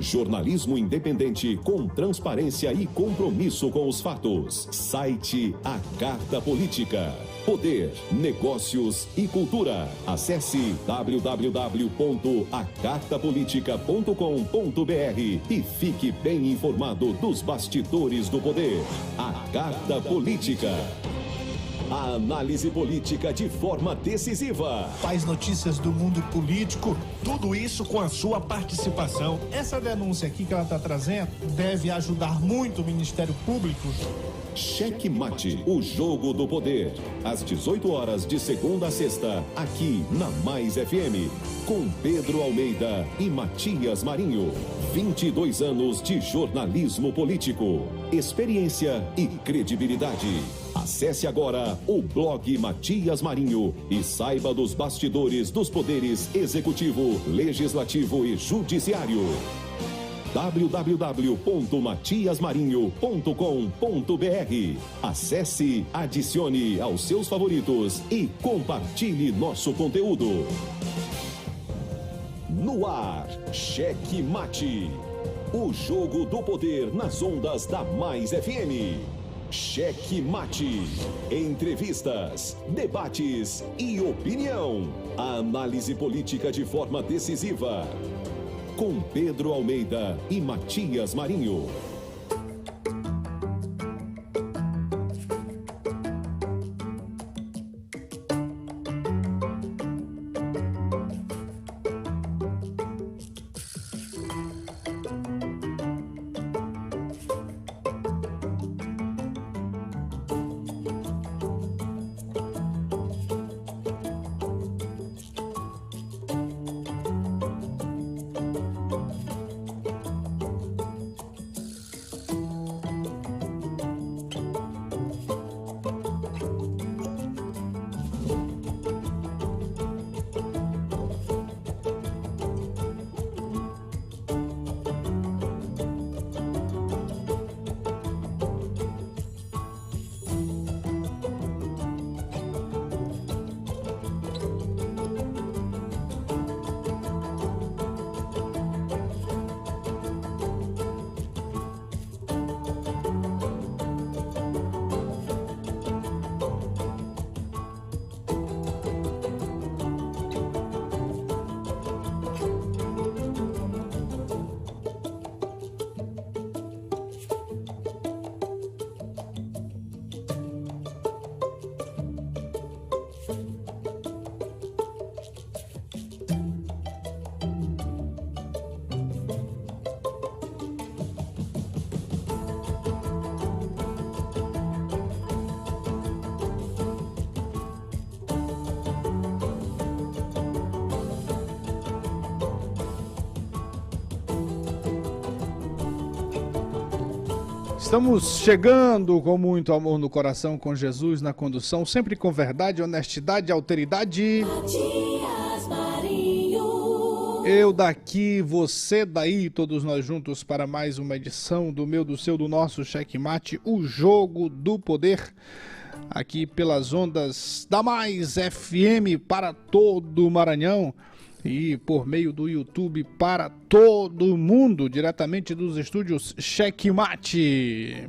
Jornalismo independente com transparência e compromisso com os fatos. Site A Carta Política. Poder, negócios e cultura. Acesse www.acartapolitica.com.br e fique bem informado dos bastidores do poder. A Carta Política. A análise política de forma decisiva. Faz notícias do mundo político, tudo isso com a sua participação. Essa denúncia aqui que ela está trazendo deve ajudar muito o Ministério Público. Cheque Mate, o jogo do poder. Às 18 horas de segunda a sexta, aqui na Mais FM. Com Pedro Almeida e Matias Marinho. 22 anos de jornalismo político. Experiência e credibilidade. Acesse agora o blog Matias Marinho e saiba dos bastidores dos poderes executivo, legislativo e judiciário. www.matiasmarinho.com.br. Acesse, adicione aos seus favoritos e compartilhe nosso conteúdo. No ar, Cheque Mate. O jogo do poder nas ondas da Mais FM. Cheque Mate. Entrevistas, debates e opinião. A análise política de forma decisiva. Com Pedro Almeida e Matias Marinho. Estamos chegando com muito amor no coração, com Jesus na condução, sempre com verdade, honestidade e alteridade. Matias Marinho. Eu daqui, você daí, todos nós juntos para mais uma edição do meu, do seu, do nosso Cheque Mate, o jogo do poder, aqui pelas ondas da Mais FM para todo o Maranhão. E por meio do YouTube para todo mundo, diretamente dos estúdios Cheque Mate.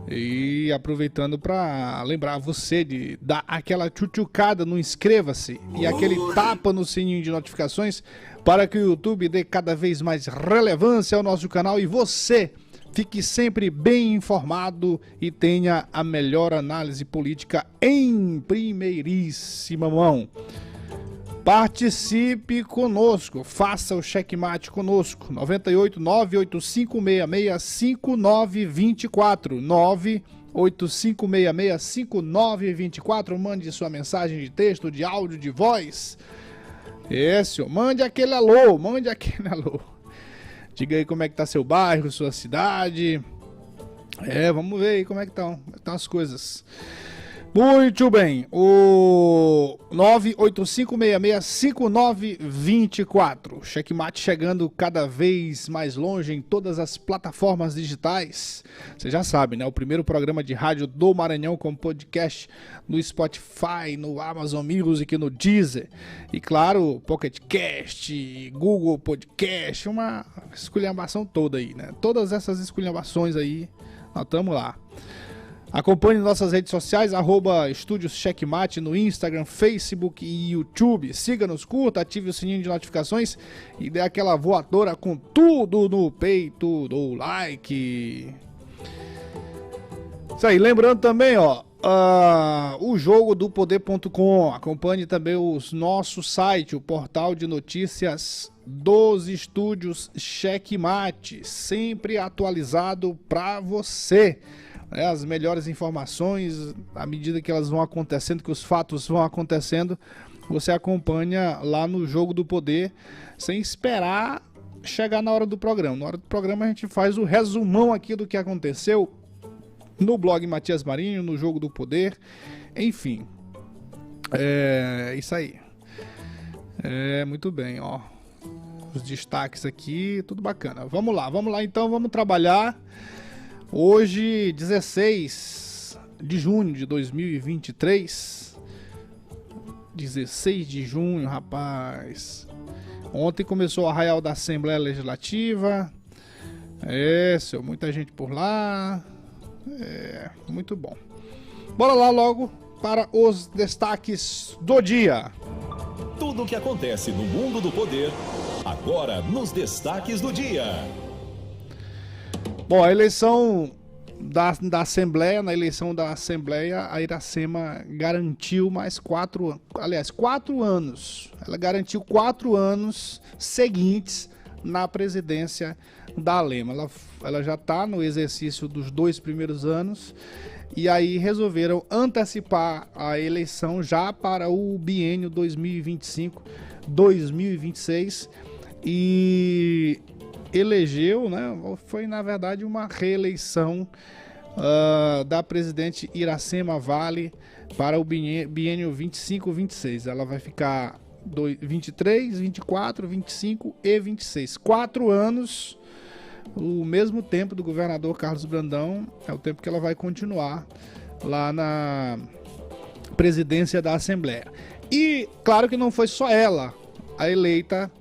E aproveitando para lembrar você de dar aquela tchutchucada no inscreva-se e aquele tapa no sininho de notificações para que o YouTube dê cada vez mais relevância ao nosso canal e você fique sempre bem informado e tenha a melhor análise política em primeiríssima mão. Participe conosco, faça o checkmate conosco, 98 98566 5924, 98566 5924, mande sua mensagem de texto, de áudio, de voz. Mande aquele alô, Diga aí como é que tá seu bairro, sua cidade. Vamos ver aí como é que estão as coisas. Muito bem, o 985665924, Checkmate chegando cada vez mais longe em todas as plataformas digitais. Você já sabe, né? O primeiro programa de rádio do Maranhão com podcast no Spotify, no Amazon Music, no Deezer e claro, Pocket Cast, Google Podcast, uma esculhambação toda aí, né? Todas essas esculhambações aí, nós estamos lá. Acompanhe nossas redes sociais, @Estúdios Checkmate no Instagram, Facebook e YouTube. Siga-nos, curta, ative o sininho de notificações e dê aquela voadora com tudo no peito do like. Isso aí, lembrando também, o jogo do poder.com. Acompanhe também o nosso site, o portal de notícias dos Estúdios Checkmate, sempre atualizado para você. As melhores informações, à medida que elas vão acontecendo, que os fatos vão acontecendo, você acompanha lá no Jogo do Poder, sem esperar chegar na hora do programa. Na hora do programa a gente faz o resumão aqui do que aconteceu no blog Matias Marinho, no Jogo do Poder, enfim. É isso aí. Muito bem, os destaques aqui, tudo bacana. Vamos lá então, vamos trabalhar. Hoje, 16 de junho de 2023, 16 de junho, rapaz. Ontem começou o arraial da Assembleia Legislativa, muita gente por lá, muito bom. Bora lá logo para os destaques do dia. Tudo o que acontece no mundo do poder, agora nos destaques do dia. Bom, a eleição da Assembleia, na eleição da Assembleia, a Iracema garantiu mais 4 anos. Ela garantiu 4 anos seguintes na presidência da Alema. Ela já está no exercício dos 2 primeiros anos e aí resolveram antecipar a eleição já para o biênio 2025-2026 e elegeu, né? Foi na verdade uma reeleição da presidente Iracema Vale para o biênio 25-26. Ela vai ficar 23, 24, 25 e 26. 4 anos, o mesmo tempo do governador Carlos Brandão, é o tempo que ela vai continuar lá na presidência da Assembleia. E claro que não foi só ela a eleita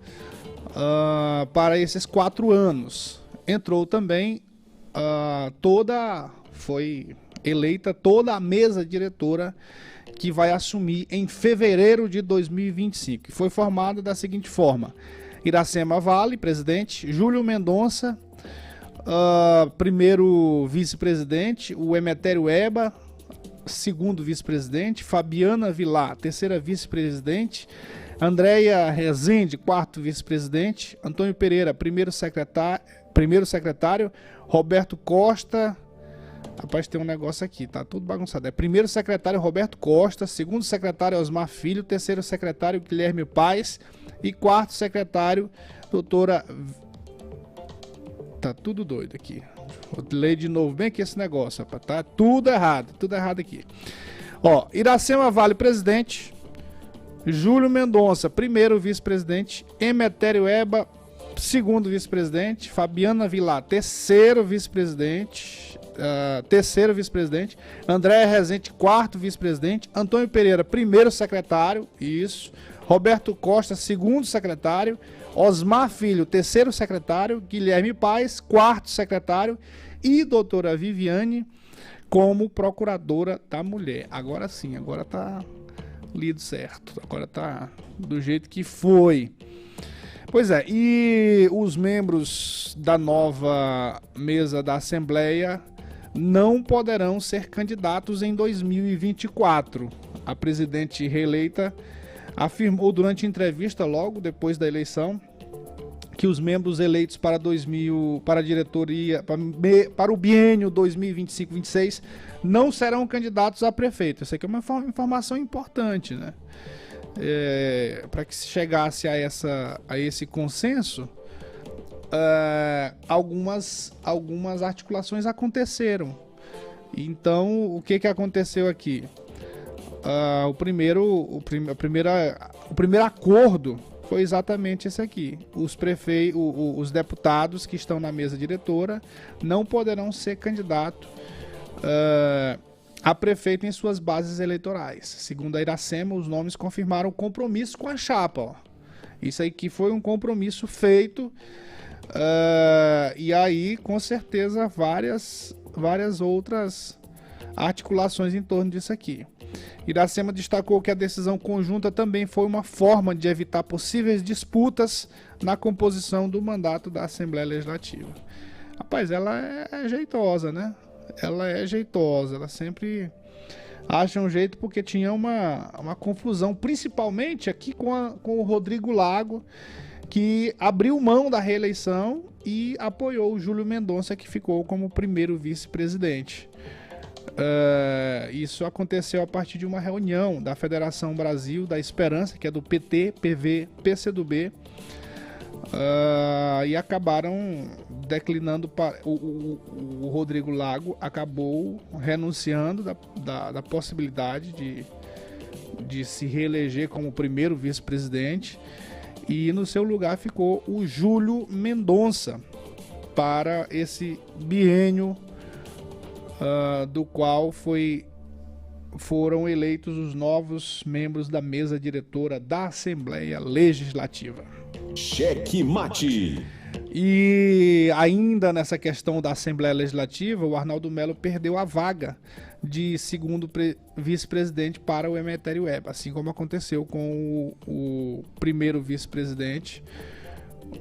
para esses 4 anos. Entrou também foi eleita toda a mesa diretora que vai assumir em fevereiro de 2025. Foi formada da seguinte forma: Iracema Vale, presidente; Júlio Mendonça, primeiro vice-presidente; o Emetério Eba, segundo vice-presidente; Fabiana Vilar, terceira vice-presidente; Andréia Rezende, quarto vice-presidente; Antônio Pereira, primeiro secretário; Roberto Costa, rapaz, tem um negócio aqui, tá tudo bagunçado. Primeiro secretário Roberto Costa, segundo secretário Osmar Filho, terceiro secretário Guilherme Paes e quarto secretário doutora... Tá tudo doido aqui. Vou ler de novo bem aqui esse negócio, rapaz. Tá tudo errado aqui. Iracema Vale, presidente; Júlio Mendonça, primeiro vice-presidente; Emetério Eba, segundo vice-presidente; Fabiana Vilar, terceiro vice-presidente; Andréia Rezende, quarto vice-presidente; Antônio Pereira, primeiro secretário, Roberto Costa, segundo secretário; Osmar Filho, terceiro secretário; Guilherme Paes, quarto secretário; e doutora Viviane como procuradora da mulher. Agora sim, agora tá lido certo, agora tá do jeito que foi. Pois é, e os membros da nova mesa da Assembleia não poderão ser candidatos em 2024. A presidente reeleita afirmou durante entrevista logo depois da eleição que os membros eleitos para a diretoria, para o biênio 2025-26 não serão candidatos a prefeito. Isso aqui é uma informação importante, né? Para que se chegasse a esse consenso, algumas articulações aconteceram. Então, o que aconteceu aqui? o primeiro acordo foi exatamente esse aqui. Os deputados que estão na mesa diretora não poderão ser candidatos a prefeito em suas bases eleitorais. Segundo a Iracema, os nomes confirmaram o compromisso com a chapa. Ó. Isso aí que foi um compromisso feito, e aí com certeza várias outras articulações em torno disso aqui. Iracema destacou que a decisão conjunta também foi uma forma de evitar possíveis disputas na composição do mandato da Assembleia Legislativa. Rapaz, ela é jeitosa, né? Ela é jeitosa, ela sempre acha um jeito, porque tinha uma confusão, principalmente aqui com o Rodrigo Lago, que abriu mão da reeleição e apoiou o Júlio Mendonça, que ficou como primeiro vice-presidente. Isso aconteceu a partir de uma reunião da Federação Brasil da Esperança, que é do PT, PV, PCdoB, e acabaram declinando. O Rodrigo Lago acabou renunciando da possibilidade de se reeleger como primeiro vice-presidente, e no seu lugar ficou o Júlio Mendonça para esse biênio, do qual foram eleitos os novos membros da mesa diretora da Assembleia Legislativa. Cheque Mate. E ainda nessa questão da Assembleia Legislativa, o Arnaldo Melo perdeu a vaga de segundo vice-presidente para o Emetério Eba, assim como aconteceu com o primeiro vice-presidente,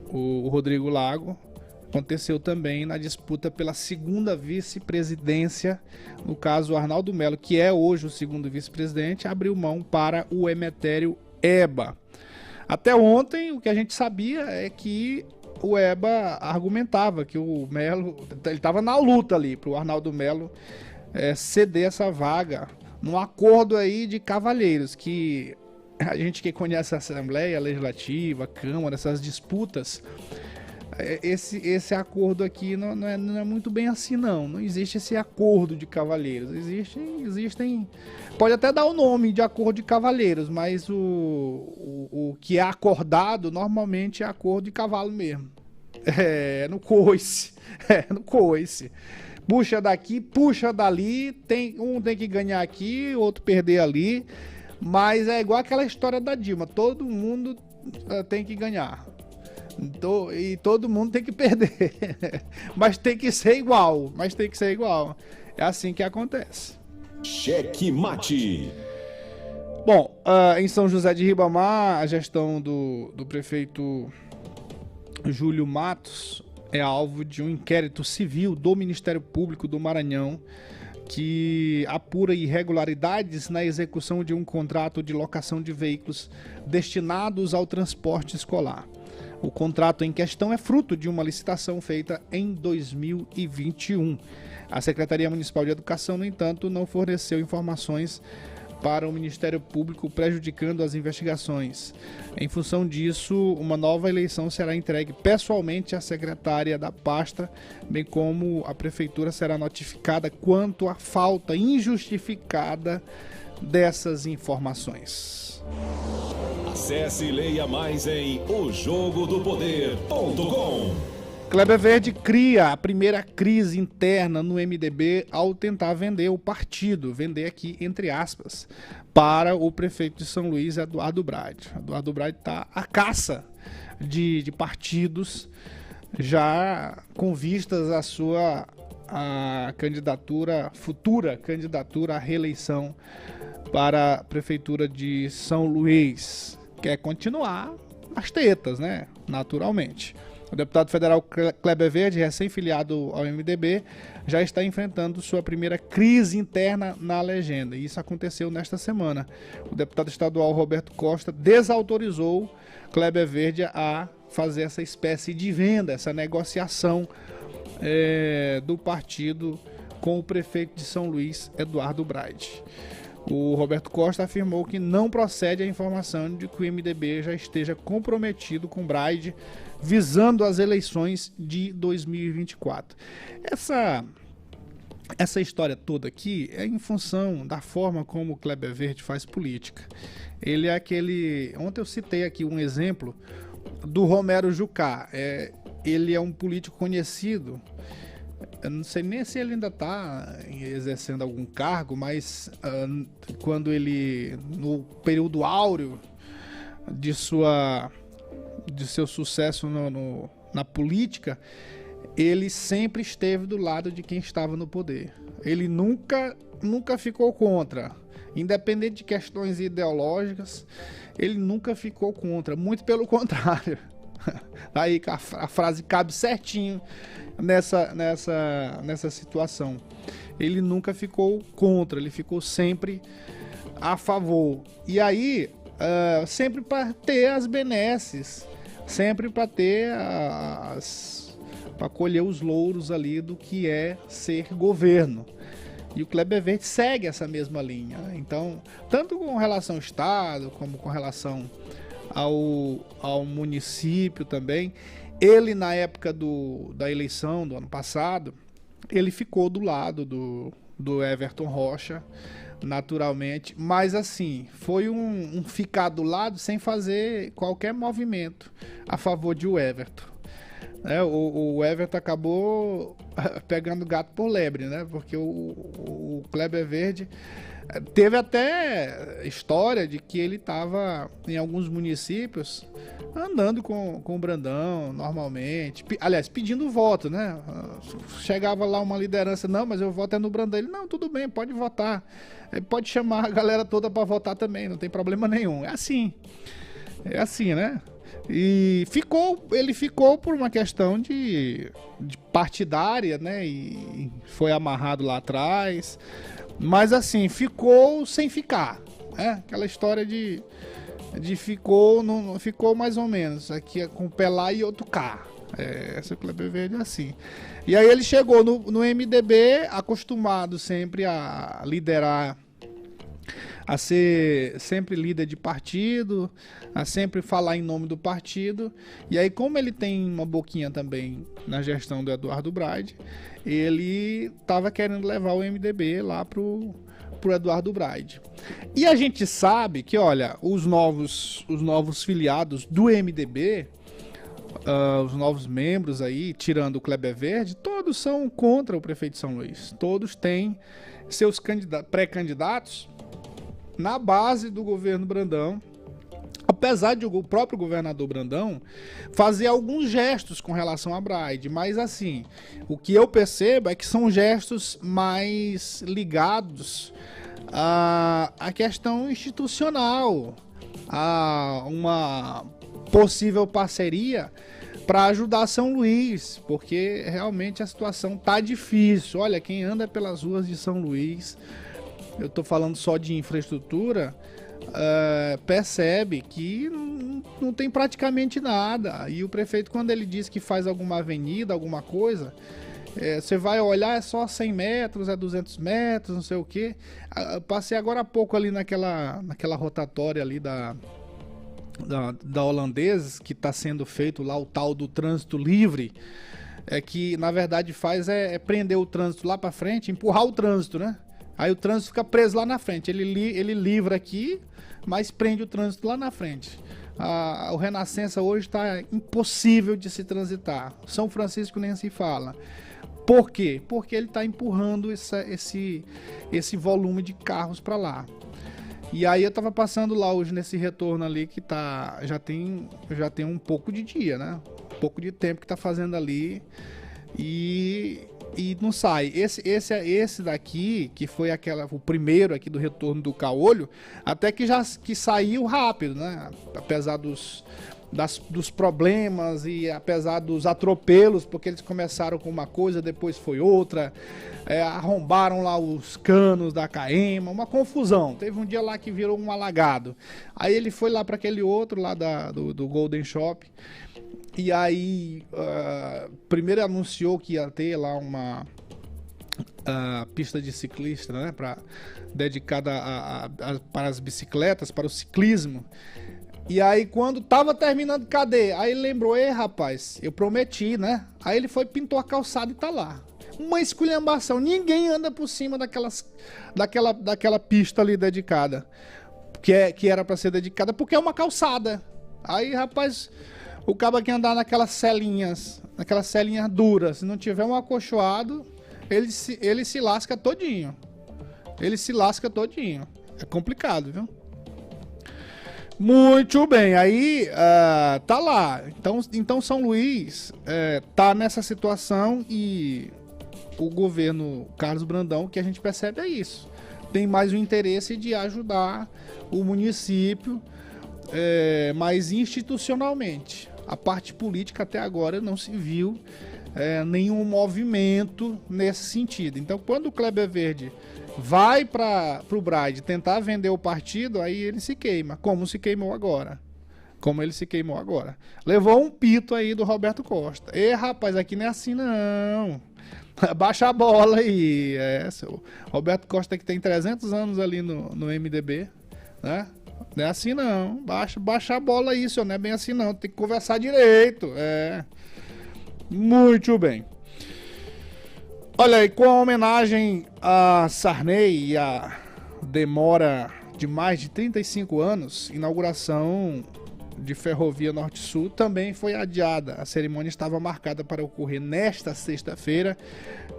o Rodrigo Lago. Aconteceu também na disputa pela segunda vice-presidência. No caso, o Arnaldo Melo, que é hoje o segundo vice-presidente, abriu mão para o Emetério Eba. Até ontem, o que a gente sabia é que o Eba argumentava que o Melo, ele estava na luta ali para o Arnaldo Melo ceder essa vaga, num acordo aí de cavalheiros, que a gente que conhece a Assembleia Legislativa, a Câmara, essas disputas, esse acordo aqui não é muito bem assim, não existe esse acordo de cavalheiros. Existem, pode até dar o nome de acordo de cavalheiros, mas o que é acordado normalmente é acordo de cavalo mesmo, no coice, no coice, puxa daqui, puxa dali, um tem que ganhar aqui, outro perder ali, mas é igual aquela história da Dilma, todo mundo tem que ganhar. E todo mundo tem que perder, mas tem que ser igual, é assim que acontece. Cheque Mate. Bom, em São José de Ribamar, a gestão do prefeito Júlio Matos é alvo de um inquérito civil do Ministério Público do Maranhão, que apura irregularidades na execução de um contrato de locação de veículos destinados ao transporte escolar. O contrato em questão é fruto de uma licitação feita em 2021. A Secretaria Municipal de Educação, no entanto, não forneceu informações para o Ministério Público, prejudicando as investigações. Em função disso, uma nova eleição será entregue pessoalmente à secretária da pasta, bem como a Prefeitura será notificada quanto à falta injustificada dessas informações. Acesse e leia mais em ojogodopoder.com. Kleber Verde cria a primeira crise interna no MDB ao tentar vender o partido, vender aqui entre aspas, para o prefeito de São Luís, Eduardo Braide. Eduardo Braide está à caça de partidos, já com vistas à sua futura candidatura à reeleição para a prefeitura de São Luís. Quer continuar as tetas, né? Naturalmente. O deputado federal Kleber Verde, recém-filiado ao MDB, já está enfrentando sua primeira crise interna na legenda. E isso aconteceu nesta semana. O deputado estadual Roberto Costa desautorizou Kleber Verde a fazer essa espécie de venda, essa negociação do partido com o prefeito de São Luís, Eduardo Braide. O Roberto Costa afirmou que não procede a informação de que o MDB já esteja comprometido com Braide visando as eleições de 2024. essa história toda aqui é em função da forma como o Kleber Verde faz política. Ele é aquele... Ontem eu citei aqui um exemplo do Romero Jucá. Ele é um político conhecido. Eu não sei nem se ele ainda está exercendo algum cargo, mas quando ele, no período áureo de seu sucesso na política, ele sempre esteve do lado de quem estava no poder. Ele nunca ficou contra, independente de questões ideológicas, ele nunca ficou contra, muito pelo contrário. Aí a frase cabe certinho nessa situação. Ele nunca ficou contra, ele ficou sempre a favor. E aí, sempre para ter as benesses, sempre para ter para colher os louros ali do que é ser governo. E o Kleber Verde segue essa mesma linha. Então, tanto com relação ao Estado, como com relação ao município também, ele na época da eleição do ano passado, ele ficou do lado do Everton Rocha, naturalmente, mas assim, foi um ficar do lado sem fazer qualquer movimento a favor de o Everton. O Everton acabou pegando gato por lebre, né? Porque o Kleber Verde teve até história de que ele estava em alguns municípios andando com o Brandão normalmente, aliás, pedindo voto, né? Chegava lá uma liderança, não, mas eu voto no Brandão. Ele, não, tudo bem, pode votar, pode chamar a galera toda para votar também, não tem problema nenhum. É assim, né? E ele ficou por uma questão de partidária, né? E foi amarrado lá atrás. Mas assim, ficou sem ficar. Aquela história de ficou mais ou menos. Aqui é com um pé lá e outro cá. Essa Kleber Verde é assim. E aí ele chegou no MDB, acostumado sempre a liderar, a ser sempre líder de partido, a sempre falar em nome do partido. E aí, como ele tem uma boquinha também na gestão do Eduardo Braide, ele estava querendo levar o MDB lá pro Eduardo Braide. E a gente sabe que, olha, os novos filiados do MDB, os novos membros aí, tirando o Kleber Verde, todos são contra o prefeito de São Luís. Todos têm seus pré-candidatos na base do governo Brandão, apesar de o próprio governador Brandão fazer alguns gestos com relação a Braide, mas assim, o que eu percebo é que são gestos mais ligados à questão institucional, a uma possível parceria para ajudar São Luís, porque realmente a situação tá difícil. Olha, quem anda pelas ruas de São Luís, eu tô falando só de infraestrutura, percebe que não tem praticamente nada. E o prefeito, quando ele diz que faz alguma avenida, alguma coisa, você vai olhar, é só 100 metros, 200 metros, não sei o que. Eu passei agora há pouco ali naquela rotatória ali da Holandeses, que está sendo feito lá o tal do trânsito livre, que na verdade faz prender o trânsito lá para frente, empurrar o trânsito, né? Aí o trânsito fica preso lá na frente. Ele livra aqui, mas prende o trânsito lá na frente. O Renascença hoje está impossível de se transitar. São Francisco nem se fala. Por quê? Porque ele está empurrando esse volume de carros para lá. E aí eu estava passando lá hoje nesse retorno ali que já tem um pouco de dia, né? Um pouco de tempo que está fazendo ali e não sai. Esse daqui, que foi o primeiro aqui do retorno do Caolho, até que saiu rápido, né? Apesar dos problemas e apesar dos atropelos, porque eles começaram com uma coisa, depois foi outra, arrombaram lá os canos da Caema, uma confusão. Teve um dia lá que virou um alagado. Aí ele foi lá para aquele outro lá do Golden Shop. E aí, primeiro anunciou que ia ter lá uma pista de ciclista, né, dedicada para as bicicletas, para o ciclismo. E aí, quando tava terminando, cadê? Aí ele lembrou, rapaz, eu prometi, né? Aí ele pintou a calçada e tá lá. uma esculhambação. Ninguém anda por cima daquela pista ali dedicada, que era para ser dedicada, porque é uma calçada. Aí, rapaz, o cabo que andar naquelas celinhas duras, se não tiver um acolchoado, ele se lasca todinho. É complicado, viu? Muito bem, aí tá lá. Então São Luís tá nessa situação e o governo Carlos Brandão, que a gente percebe é isso. Tem mais o interesse de ajudar o município, mas institucionalmente. A parte política até agora não se viu nenhum movimento nesse sentido. Então, quando o Kleber Verde vai para o Braide tentar vender o partido, aí ele se queima, como ele se queimou agora. Levou um pito aí do Roberto Costa. Rapaz, aqui não é assim não. Baixa a bola aí. Roberto Costa que tem 300 anos ali no MDB, né? Não é assim não. Baixa a bola aí, senhor. Não é bem assim não. Tem que conversar direito. Muito bem. Olha aí, com a homenagem a Sarney e a demora de mais de 35 anos, inauguração de Ferrovia Norte-Sul também foi adiada. A cerimônia estava marcada para ocorrer nesta sexta-feira,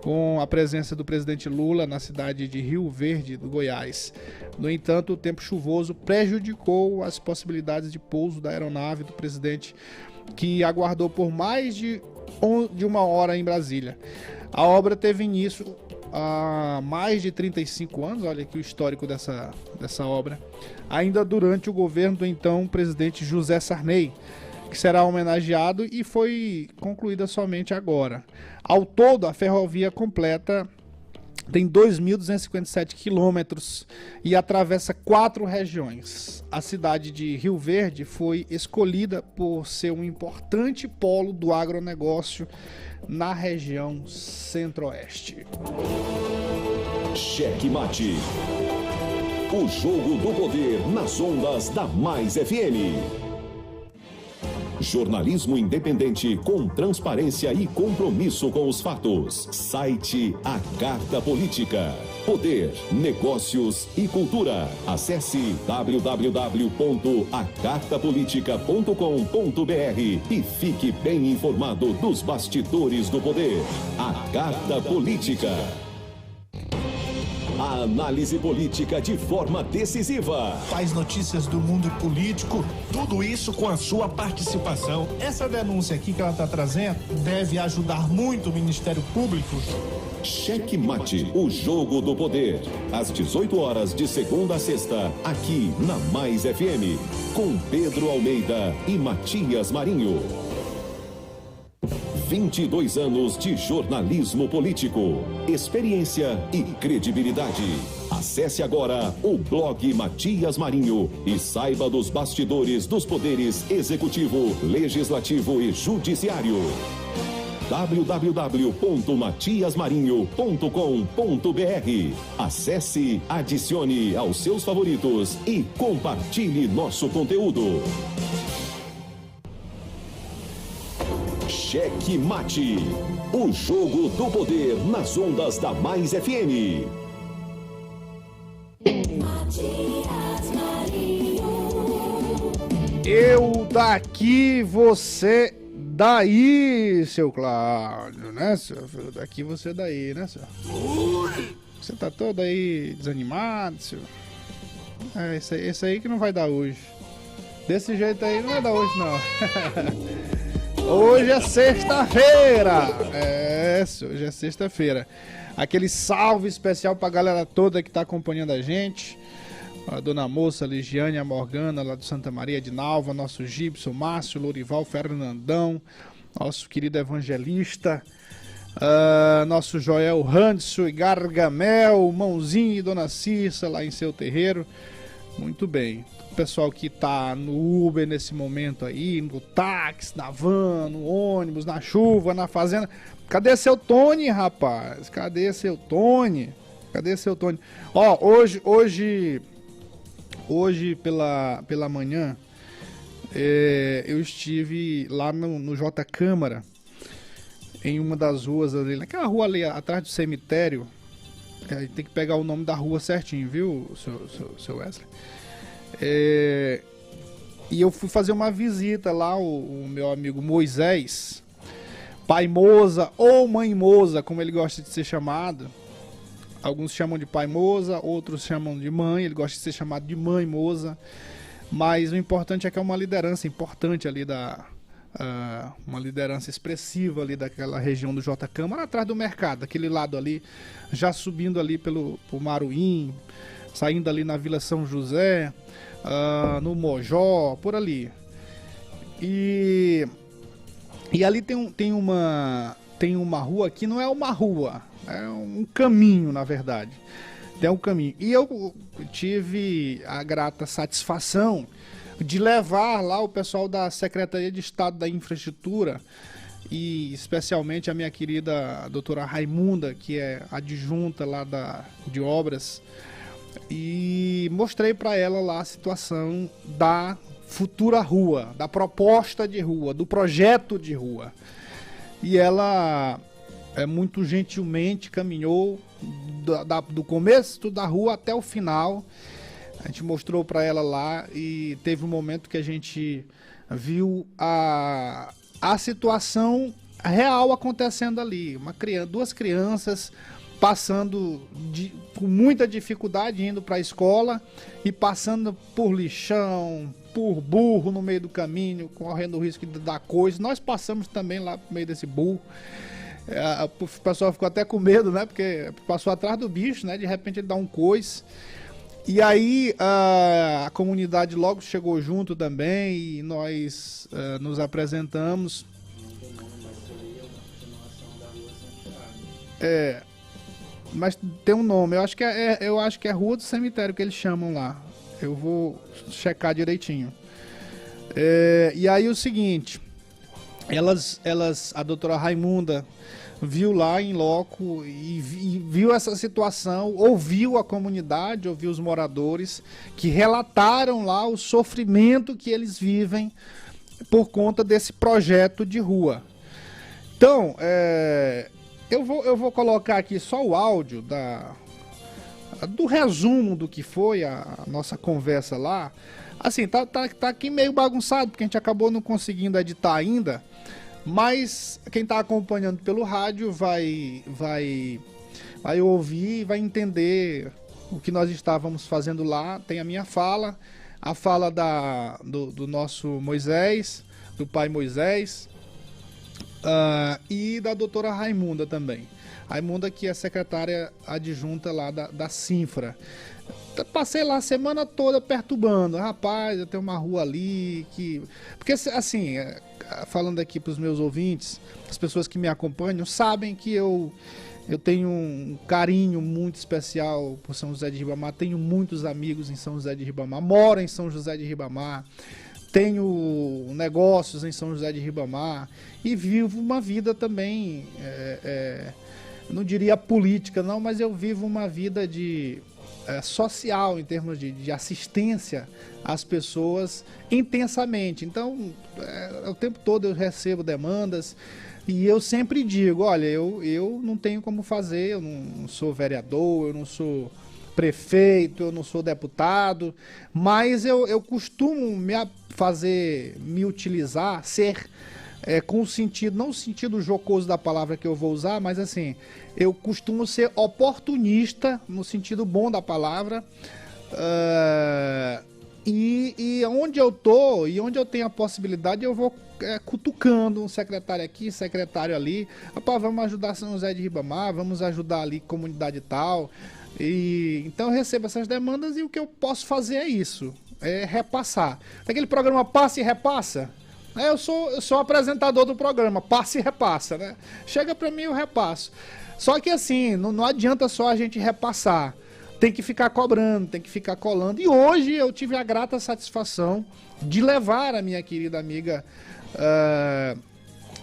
com a presença do presidente Lula na cidade de Rio Verde, do Goiás. No entanto, o tempo chuvoso prejudicou as possibilidades de pouso da aeronave do presidente, que aguardou por mais de uma hora em Brasília. A obra teve início há mais de 35 anos, olha aqui o histórico dessa obra, ainda durante o governo do então presidente José Sarney, que será homenageado e foi concluída somente agora. Ao todo, a ferrovia completa tem 2.257 quilômetros e atravessa 4 regiões. A cidade de Rio Verde foi escolhida por ser um importante polo do agronegócio na região centro-oeste. Cheque Mate. O jogo do poder nas ondas da Mais FM. Jornalismo independente com transparência e compromisso com os fatos. Site A Carta Política. Poder, negócios e cultura. Acesse www.acartapolitica.com.br e fique bem informado dos bastidores do poder. A Carta Política. A análise política de forma decisiva. Faz notícias do mundo político, tudo isso com a sua participação. Essa denúncia aqui que ela está trazendo deve ajudar muito o Ministério Público. Cheque Mate, o jogo do poder. Às 18 horas de segunda a sexta, aqui na Mais FM, com Pedro Almeida e Matias Marinho. 22 anos de jornalismo político, experiência e credibilidade. Acesse agora o blog Matias Marinho e saiba dos bastidores dos poderes executivo, legislativo e judiciário. www.matiasmarinho.com.br. Acesse, adicione aos seus favoritos e compartilhe nosso conteúdo. Cheque Mate, o jogo do poder nas ondas da Mais FM. Eu daqui, você daí, seu Cláudio, né, senhor? Daqui, você daí, né, senhor? Você tá todo aí desanimado, senhor? Esse aí que não vai dar hoje. Desse jeito aí não vai dar hoje, não. Hoje é sexta-feira. Hoje é sexta-feira. Aquele salve especial pra galera toda que tá acompanhando a gente. A Dona Moça, Ligiane, a Morgana, lá do Santa Maria de Nalva, nosso Gibson, Márcio, Lourival, Fernandão, nosso querido evangelista, nosso Joel Hanso e Gargamel, Mãozinho e Dona Cissa lá em seu terreiro. Muito bem. O pessoal que tá no Uber nesse momento aí, no táxi, na van, no ônibus, na chuva, na fazenda. Cadê seu Tony, rapaz? Cadê seu Tony? Ó, hoje pela manhã, eu estive lá no J Câmara em uma das ruas ali, naquela rua ali atrás do cemitério. Tem que pegar o nome da rua certinho, viu, seu Wesley? E eu fui fazer uma visita lá, o meu amigo Moisés, pai Moza ou mãe Moza, como ele gosta de ser chamado. Alguns chamam de pai Moza, outros chamam de mãe, ele gosta de ser chamado de mãe Moza. Mas o importante é que é uma liderança importante ali uma liderança expressiva ali daquela região do J Câmara, atrás do mercado, aquele lado ali, já subindo ali pro Maruim, saindo ali na Vila São José, no Mojó, por ali. E ali tem uma rua que não é uma rua, é um caminho, na verdade. Tem um caminho. E eu tive a grata satisfação de levar lá o pessoal da Secretaria de Estado da Infraestrutura e especialmente a minha querida doutora Raimunda, que é adjunta lá de obras, e mostrei para ela lá a situação da futura rua, da proposta de rua, do projeto de rua. E ela muito gentilmente caminhou do começo da rua até o final. A gente mostrou para ela lá e teve um momento que a gente viu a situação real acontecendo ali. Duas crianças passando com muita dificuldade indo para a escola e passando por lixão, por burro no meio do caminho, correndo o risco de dar coisa. Nós passamos também lá no meio desse burro. O pessoal ficou até com medo, né? Porque passou atrás do bicho, né? De repente ele dá um coice. E aí a comunidade logo chegou junto também e nós nos apresentamos. Mas tem um nome, eu acho que é Rua do Cemitério que eles chamam lá. Eu vou checar direitinho. E aí o seguinte, a doutora Raimunda viu lá em loco e viu essa situação, ouviu a comunidade, ouviu os moradores que relataram lá o sofrimento que eles vivem por conta desse projeto de rua. Então, eu vou colocar aqui só o áudio do resumo do que foi a nossa conversa lá. Assim, tá aqui meio bagunçado, porque a gente acabou não conseguindo editar ainda. Mas quem está acompanhando pelo rádio vai ouvir e vai entender o que nós estávamos fazendo lá. Tem a minha fala, a fala do nosso Moisés, do pai Moisés, e da doutora Raimunda também. Raimunda, que é secretária adjunta lá da Sinfra. Passei lá a semana toda perturbando. Rapaz, eu tenho uma rua ali que... Porque, assim, falando aqui para os meus ouvintes, as pessoas que me acompanham, sabem que eu tenho um carinho muito especial por São José de Ribamar. Tenho muitos amigos em São José de Ribamar. Moro em São José de Ribamar. Tenho negócios em São José de Ribamar. E vivo uma vida também... não diria política, não, mas eu vivo uma vida social, em termos de assistência às pessoas intensamente. Então, o tempo todo eu recebo demandas e eu sempre digo, olha, eu não tenho como fazer, eu não sou vereador, eu não sou prefeito, eu não sou deputado, mas eu costumo me utilizar, ser... com o sentido, não o sentido jocoso da palavra que eu vou usar, mas assim, eu costumo ser oportunista, no sentido bom da palavra, e onde eu tô, e onde eu tenho a possibilidade, eu vou cutucando um secretário aqui, secretário ali, rapaz, vamos ajudar São José de Ribamar, vamos ajudar ali comunidade tal, e então eu recebo essas demandas e o que eu posso fazer é isso, é repassar. Aquele programa Passa e Repassa, eu sou apresentador do programa, passa e repassa, né? Chega pra mim, eu repasso. Só que assim, não adianta só a gente repassar. Tem que ficar cobrando, tem que ficar colando. E hoje eu tive a grata satisfação de levar a minha querida amiga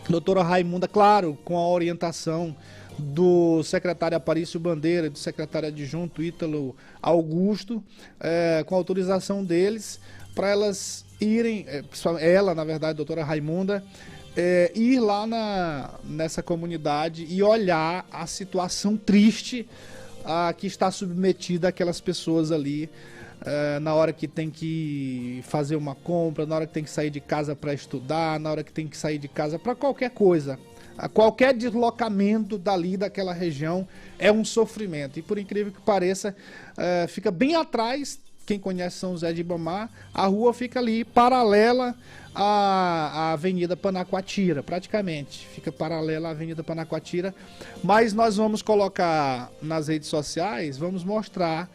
doutora Raimunda, claro, com a orientação do secretário Aparício Bandeira, do secretário adjunto Ítalo Augusto, com a autorização deles, para elas irem, ela, na verdade, a doutora Raimunda, ir lá nessa comunidade e olhar a situação triste a que está submetida aquelas pessoas ali, na hora que tem que fazer uma compra, na hora que tem que sair de casa para estudar, na hora que tem que sair de casa para qualquer coisa. Qualquer deslocamento dali daquela região é um sofrimento. E por incrível que pareça, fica bem atrás. Quem conhece São José de Ibamar, a rua fica ali paralela à Avenida Panacoatira, praticamente. Fica paralela à Avenida Panacoatira. Mas nós vamos colocar nas redes sociais, vamos mostrar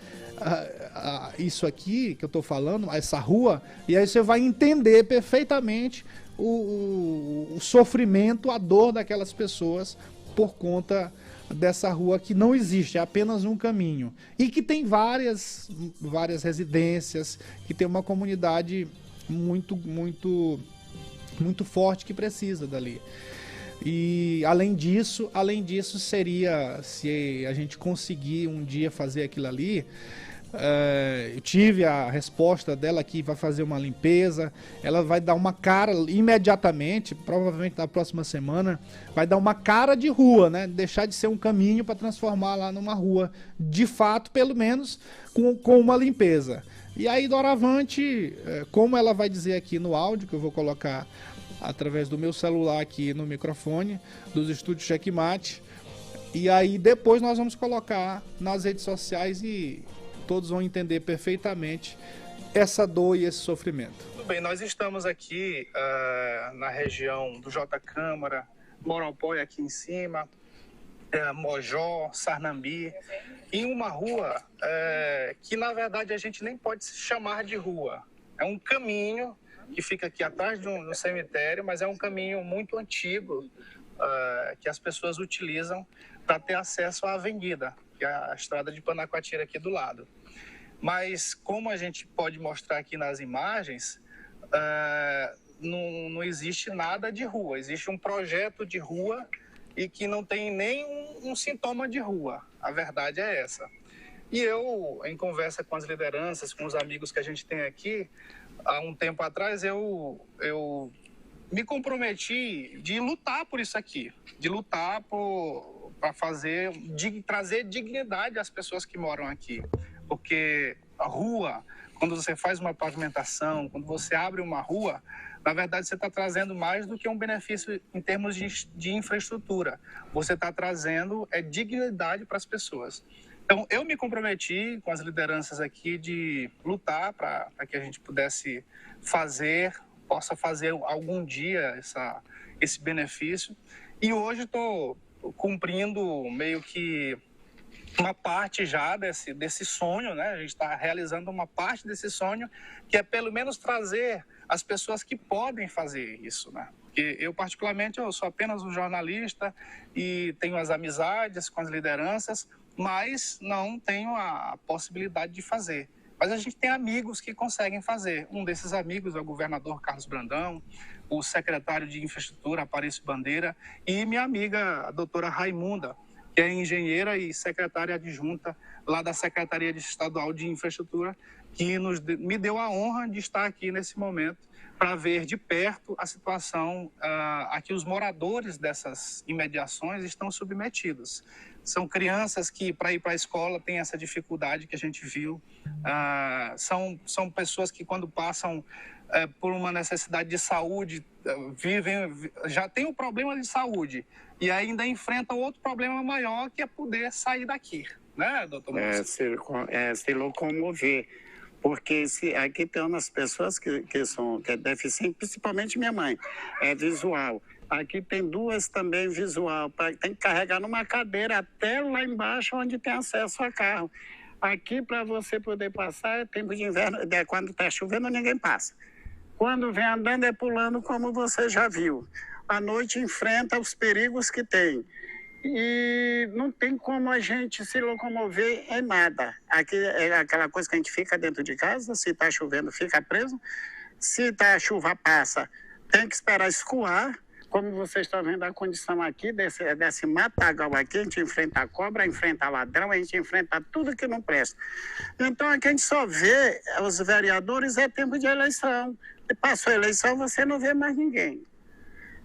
isso aqui que eu estou falando, essa rua, e aí você vai entender perfeitamente o sofrimento, a dor daquelas pessoas por conta dessa rua que não existe, é apenas um caminho e que tem várias residências, que tem uma comunidade muito forte que precisa dali. E além disso seria, se a gente conseguir um dia fazer aquilo ali, eu tive a resposta dela que vai fazer uma limpeza, ela vai dar uma cara imediatamente, provavelmente na próxima semana, vai dar uma cara de rua, né? Deixar de ser um caminho para transformar lá numa rua, de fato, pelo menos com uma limpeza. E aí, doravante, como ela vai dizer aqui no áudio, que eu vou colocar através do meu celular aqui no microfone, dos estúdios Checkmate, e aí depois nós vamos colocar nas redes sociais e todos vão entender perfeitamente essa dor e esse sofrimento. Tudo bem, nós estamos aqui na região do J Câmara, Moropóia aqui em cima, Mojó, Sarnambi, em uma rua que na verdade a gente nem pode chamar de rua. É um caminho que fica aqui atrás do cemitério, mas é um caminho muito antigo que as pessoas utilizam para ter acesso à avenida, que é a estrada de Panacoatira aqui do lado. Mas como a gente pode mostrar aqui nas imagens, não existe nada de rua, existe um projeto de rua e que não tem nem um sintoma de rua, a verdade é essa. E eu, em conversa com as lideranças, com os amigos que a gente tem aqui, há um tempo atrás eu me comprometi de lutar por isso aqui, de lutar para trazer dignidade às pessoas que moram aqui. Porque a rua, quando você faz uma pavimentação, quando você abre uma rua, na verdade você está trazendo mais do que um benefício em termos de infraestrutura. Você está trazendo dignidade para as pessoas. Então, eu me comprometi com as lideranças aqui de lutar para que a gente possa fazer algum dia esse benefício. E hoje estou cumprindo meio que uma parte já desse sonho, né? A gente está realizando uma parte desse sonho, que é pelo menos trazer as pessoas que podem fazer isso, né? Porque eu, particularmente, eu sou apenas um jornalista e tenho as amizades com as lideranças, mas não tenho a possibilidade de fazer. Mas a gente tem amigos que conseguem fazer. Um desses amigos é o governador Carlos Brandão, o secretário de Infraestrutura, Aparício Bandeira, e minha amiga, a doutora Raimunda, que é engenheira e secretária adjunta lá da Secretaria Estadual de Infraestrutura, que me deu a honra de estar aqui nesse momento para ver de perto a situação a que os moradores dessas imediações estão submetidos. São crianças que, para ir para a escola, têm essa dificuldade que a gente viu. São pessoas que, quando passam por uma necessidade de saúde, já tem um problema de saúde e ainda enfrentam outro problema maior, que é poder sair daqui, né, doutor? Se locomover. Porque aqui tem umas pessoas que é deficiente, principalmente minha mãe, é visual. Aqui tem duas também visual, tem que carregar numa cadeira até lá embaixo onde tem acesso a carro. Aqui, para você poder passar, é tempo de inverno, quando está chovendo ninguém passa. Quando vem andando é pulando, como você já viu. À noite enfrenta os perigos que tem. E não tem como a gente se locomover em nada. Aqui é aquela coisa que a gente fica dentro de casa, se está chovendo fica preso, se a chuva passa, tem que esperar escoar. Como vocês estão vendo a condição aqui, desse matagal aqui, a gente enfrenta a cobra, enfrenta ladrão, a gente enfrenta tudo que não presta. Então aqui a gente só vê os vereadores, é tempo de eleição. Passou a eleição, você não vê mais ninguém.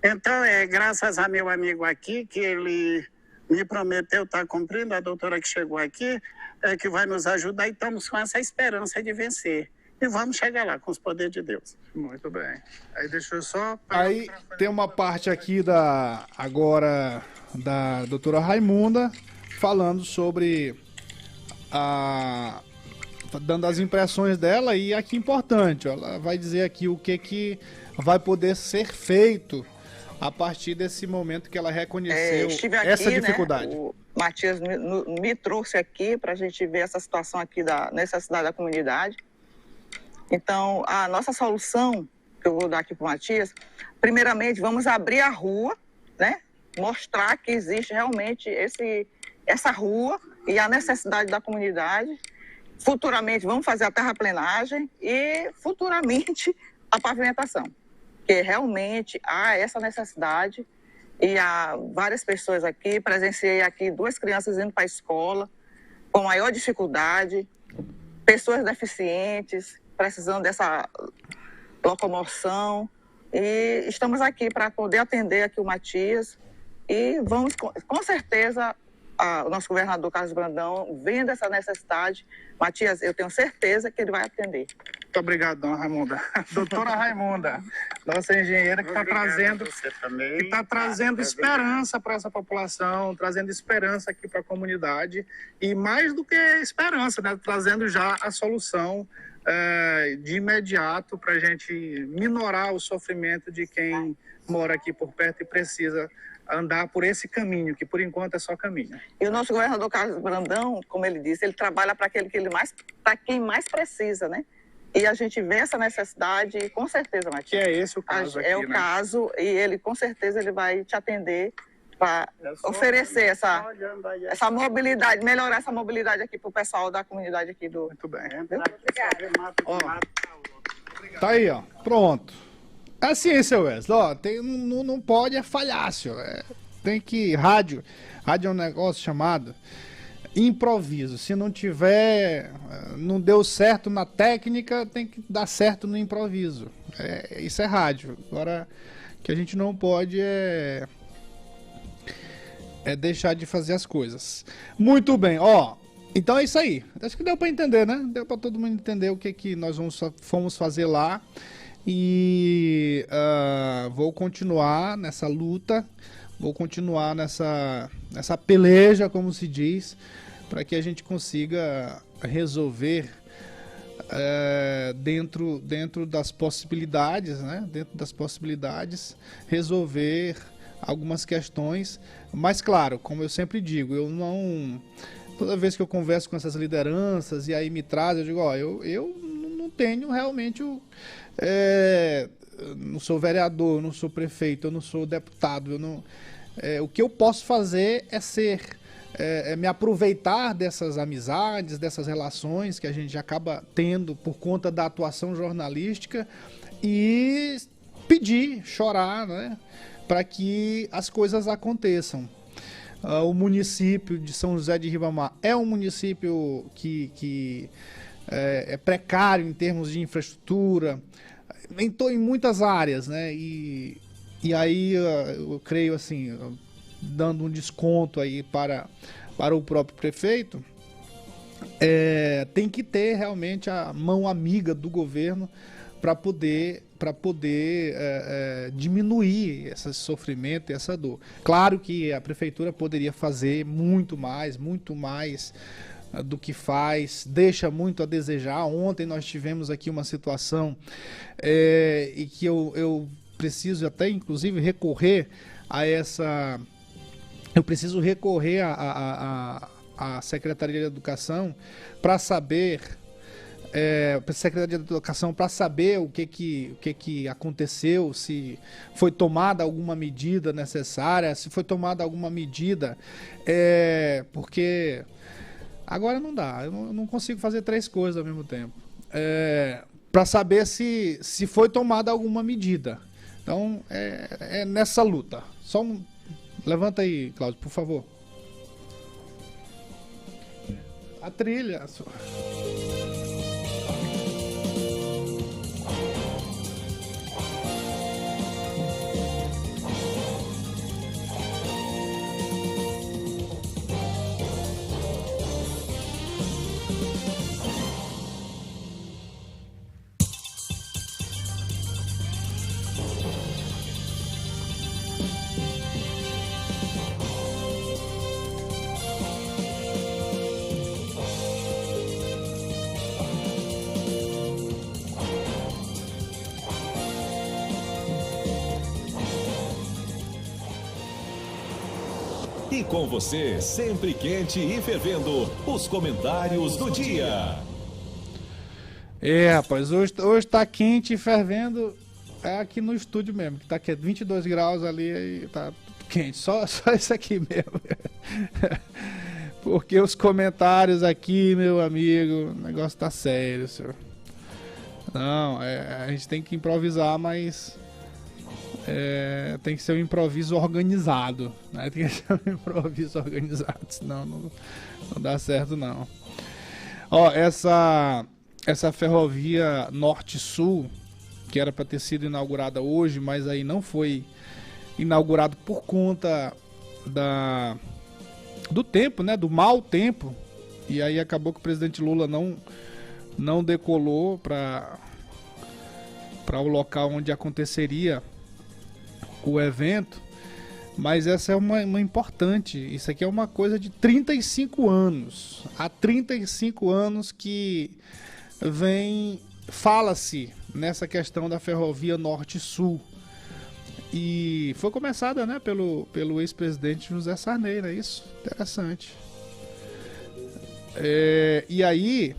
Então, graças a meu amigo aqui, que ele me prometeu estar cumprindo, a doutora que chegou aqui, que vai nos ajudar, e estamos com essa esperança de vencer. E vamos chegar lá com os poderes de Deus. Muito bem. Aí deixa eu só... Aí tem uma parte aqui agora da doutora Raimunda falando sobre dando as impressões dela, e aqui importante, ó, ela vai dizer aqui o que vai poder ser feito a partir desse momento que ela reconheceu aqui, essa dificuldade. Né, o Matias me trouxe aqui para a gente ver essa situação aqui da necessidade da comunidade. Então, a nossa solução, que eu vou dar aqui para o Matias, primeiramente, vamos abrir a rua, né? Mostrar que existe realmente essa rua e a necessidade da comunidade. Futuramente, vamos fazer a terraplenagem e, futuramente, a pavimentação. Porque realmente há essa necessidade e há várias pessoas aqui. Presenciei aqui 2 crianças indo para a escola com maior dificuldade, pessoas deficientes, precisando dessa locomoção, e estamos aqui para poder atender aqui o Matias, e vamos, com certeza, o nosso governador Carlos Brandão, vendo essa necessidade, Matias, eu tenho certeza que ele vai atender. Muito obrigado, dona Raimunda. Doutora Raimunda, nossa engenheira que está trazendo esperança para essa população, trazendo esperança aqui para a comunidade, e mais do que esperança, né? Trazendo já a solução de imediato para a gente minorar o sofrimento de quem mora aqui por perto e precisa andar por esse caminho, que por enquanto é só caminho. E o nosso governador Carlos Brandão, como ele disse, ele trabalha para para quem mais precisa, né? E a gente vê essa necessidade, e com certeza, Matias. Que é esse o caso aqui, o caso, e ele com certeza ele vai te atender para oferecer essa mobilidade, melhorar essa mobilidade aqui para o pessoal da comunidade aqui do... Muito bem. Tá aí, ó. Pronto. É assim, seu Wesley. Ó, não pode falhar, senhor. Tem que... Rádio é um negócio chamado improviso. Se não tiver... Não deu certo na técnica, tem que dar certo no improviso. Isso é rádio. Agora, o que a gente não pode é deixar de fazer as coisas. Muito bem, ó. Então é isso aí. Acho que deu para entender, né? Deu para todo mundo entender o que nós fomos fazer lá. E vou continuar nessa luta, vou continuar nessa peleja, como se diz, para que a gente consiga resolver dentro das possibilidades, né? Dentro das possibilidades, resolver algumas questões. Mas claro, como eu sempre digo, eu não... Toda vez que eu converso com essas lideranças e aí me trazem, eu digo, ó, eu não tenho realmente não sou vereador, eu não sou prefeito, eu não sou deputado, o que eu posso fazer é me aproveitar dessas amizades, dessas relações que a gente acaba tendo por conta da atuação jornalística e pedir, chorar, né, para que as coisas aconteçam. O município de São José de Ribamar é um município que é precário em termos de infraestrutura, em muitas áreas, né? E aí eu creio assim, dando um desconto aí para o próprio prefeito, tem que ter realmente a mão amiga do governo para poder diminuir esse sofrimento e essa dor. Claro que a prefeitura poderia fazer muito mais do que faz, deixa muito a desejar. Ontem nós tivemos aqui uma situação e que eu preciso até inclusive recorrer a essa... Eu preciso recorrer à Secretaria de Educação para saber... para a Secretaria de Educação para saber o que aconteceu, se foi tomada alguma medida necessária, se foi tomada alguma medida, porque agora não dá, eu não consigo fazer 3 coisas ao mesmo tempo, para saber se foi tomada alguma medida. Então é nessa luta. Levanta aí, Cláudio, por favor. A trilha. E com você, sempre quente e fervendo, os comentários do dia. Rapaz, hoje tá quente e fervendo aqui no estúdio mesmo, que tá aqui 22 graus ali e tá quente, só isso aqui mesmo. Porque os comentários aqui, meu amigo, o negócio tá sério, senhor. Não, a gente tem que improvisar, mas tem que ser um improviso organizado, né? Tem que ser um improviso organizado, senão não dá certo não. Ó, essa ferrovia Norte-Sul, que era para ter sido inaugurada hoje, mas aí não foi inaugurado por conta do tempo, né? Do mau tempo. E aí acabou que o presidente Lula não decolou para o local onde aconteceria o evento. Mas essa é uma importante. Isso aqui é uma coisa de 35 anos. Há 35 anos que fala-se nessa questão da ferrovia Norte-Sul. E foi começada, né, pelo ex-presidente José Sarney, não é isso? Interessante. E aí,